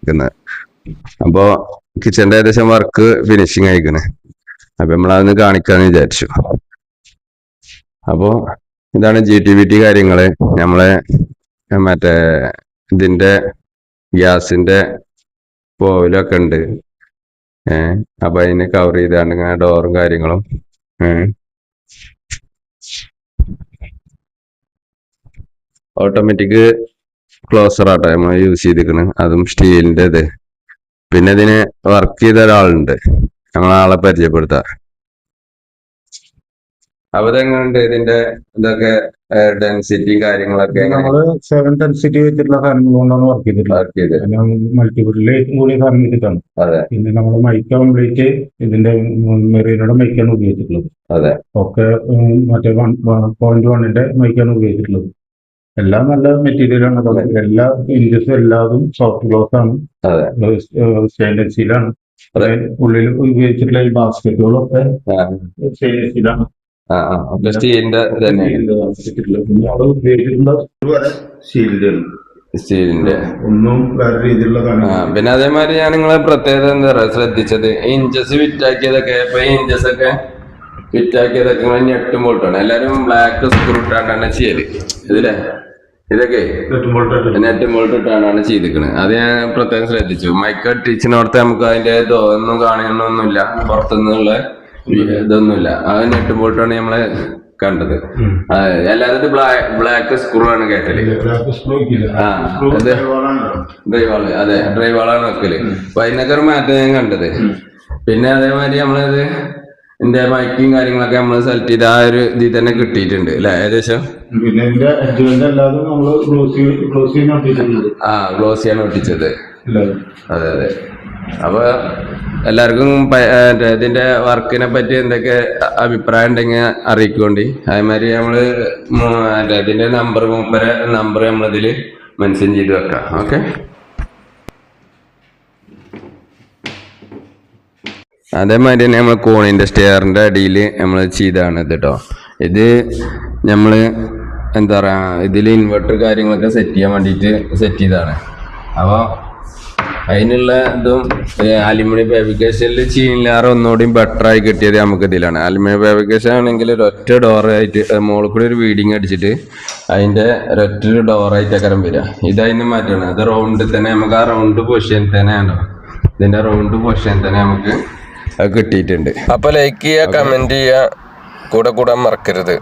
നിൽക്കുന്നത്. അപ്പോ കിച്ചന്റെ ഏകദേശം വർക്ക് ഫിനിഷിങ് ആയിക്കണ്. അപ്പൊ നമ്മളതൊന്ന് കാണിക്കാന്ന് വിചാരിച്ചു. അപ്പോ ഇതാണ് GTVT കാര്യങ്ങള്. നമ്മളെ മറ്റേ ഇതിന്റെ ഗ്യാസിന്റെ പോയിലൊക്കെ ഉണ്ട്. അപ്പൊ അതിന് കവർ ചെയ്താണ്ട് ഇങ്ങനെ ഡോറും കാര്യങ്ങളും. ഓട്ടോമാറ്റിക് ക്ലോസർ ആട്ടോ നമ്മൾ യൂസ് ചെയ്തിരിക്കണ്. അതും സ്റ്റീലിന്റെ ഇത്. പിന്നെ ഇതിന് വർക്ക് ചെയ്ത ഒരാളുണ്ട്, നമ്മളാളെ പരിചയപ്പെടുത്താം. അപ്പൊ ഇതെങ്ങനെയുണ്ട് ഇതിന്റെ ഇതൊക്കെ ഡെൻസിറ്റി കാര്യങ്ങളൊക്കെ? നമ്മള് 7 ഡെൻസിറ്റി വെച്ചിട്ടുള്ള സാധനങ്ങൾ കൊണ്ടാണ് വർക്ക് ചെയ്തിട്ടുള്ളത്. മൾട്ടിപ്പിൾ കൂടിയ സാധനം വെച്ചിട്ടാണ്. പിന്നെ നമ്മള് മൈക്ക കംപ്ലീറ്റ് ഇതിന്റെ മെറീനയുടെ മൈക്കാണ് ഉപയോഗിച്ചിട്ടുള്ളത്. ഒക്കെ മറ്റേ 1.1 മൈക്കാണ് ഉപയോഗിച്ചിട്ടുള്ളത്. എല്ലാം നല്ല മെറ്റീരിയലാണ്. എല്ലാ ഇഞ്ചസും എല്ലാതും സോഫ്റ്റ് ഗ്ലോസ് ആണ്, സ്റ്റെയിൻലെസ് സ്റ്റീലാണ്. ഉള്ളിൽ ഉപയോഗിച്ചിട്ടുള്ള ഈ ബാസ്കറ്റുകളൊക്കെ സ്റ്റെയിൻലെസ് സ്റ്റീലാണ്. സ്റ്റീലിന്റെ ഒന്നും വേറെ രീതിയിലുള്ള. പിന്നെ അതേമാതിരി ഞാൻ നിങ്ങളെ പ്രത്യേകത എന്താ പറയുക ശ്രദ്ധിച്ചത്, ഇഞ്ചസ് ഫിറ്റാക്കിയതൊക്കെ ഇപ്പൊ ഇഞ്ചസ് ഒക്കെ ഫിറ്റാക്കിയതൊക്കെ ഞെട്ടുമ്പോട്ടാണ്. എല്ലാരും ബ്ലാക്ക് സ്ക്രൂ ഇട്ടാണ്ടാണ് ചെയ്യല്. ഇതിലെ ഇതൊക്കെ നെറ്റ് ബോൾട്ട് ഇട്ടാണ് ചെയ്തിരിക്കുന്നത്. അത് ഞാൻ പ്രത്യേകം ശ്രദ്ധിച്ചു. മൈക്ക ടീച്ചിനോടത്ത് നമുക്ക് അതിന്റെ ഒന്നും കാണണമെന്നൊന്നുമില്ല, പുറത്തുനിന്നുള്ള ഇതൊന്നുമില്ല. ആ നെറ്റ് ബോൾട്ടാണ് നമ്മള് കണ്ടത്. എല്ലാവരും ബ്ലാക്ക് സ്ക്രൂ ആണ് കേട്ടല്. ഡ്രൈവാള്, അതെ ഡ്രൈവാളാണ് വെക്കല്. അപ്പൊ അതിനൊക്കെ ഒരു മാറ്റം ഞാൻ കണ്ടത്. പിന്നെ അതേമാതിരി നമ്മളിത് ഇതിന്റെ മൈക്കും കാര്യങ്ങളൊക്കെ നമ്മൾ സെലക്ട് ചെയ്ത് ആ ഒരു ഇതിൽ തന്നെ കിട്ടിയിട്ടുണ്ട് അല്ലെ ഏകദേശം. പിന്നെ ഗ്ലോസിയാണ് ഒട്ടിച്ചത്. അതെ അതെ. അപ്പൊ എല്ലാവർക്കും ഇതിന്റെ വർക്കിനെ പറ്റി എന്തൊക്കെ അഭിപ്രായം ഉണ്ടെങ്കിൽ അറിയിക്കൊണ്ടി. അതേമാതിരി നമ്മള് ഇതിന്റെ നമ്പർ നമ്മളിതില് മെൻഷൻ ചെയ്ത് വെക്കാം. ഓക്കെ. അതേമാതിരി തന്നെ നമ്മൾ കോണിന്റെ സ്റ്റെയറിന്റെ അടിയിൽ നമ്മൾ ചെയ്താണ് ഇത് കേട്ടോ. ഇത് നമ്മള് എന്താ പറയാ, ഇതിൽ ഇൻവെർട്ടർ കാര്യങ്ങളൊക്കെ സെറ്റ് ചെയ്യാൻ വേണ്ടിയിട്ട് സെറ്റ് ചെയ്താണ്. അപ്പോൾ അതിനുള്ള ഇതും അലുമിനിയം ഫാബ്രിക്കേഷനിൽ ചീനിലാറ് ഒന്നുകൂടിയും ബെറ്റർ ആയി കിട്ടിയത് നമുക്ക് ഇതിലാണ്. അലുമിനിയം ഫാബ്രിക്കേഷൻ ആണെങ്കിൽ ഒരൊറ്റ ഡോറായിട്ട് മുകളിൽ കൂടി ഒരു വീഡിങ് അടിച്ചിട്ട് അതിന്റെ ഒരൊറ്റ ഡോറായിട്ടൊക്കെ വരിക. ഇതതിന് മാറ്റമാണ്. അത് റൗണ്ടിൽ തന്നെ നമുക്ക് ആ റൗണ്ട് പൊസിഷൻ തന്നെയാണോ, ഇതിന്റെ റൗണ്ട് പൊസിഷൻ തന്നെ നമുക്ക് കിട്ടിയിട്ടുണ്ട്. അപ്പൊ ലൈക്ക് ചെയ്യുക, കമന്റ് ചെയ്യുക, കൂടെ മറക്കരുത്.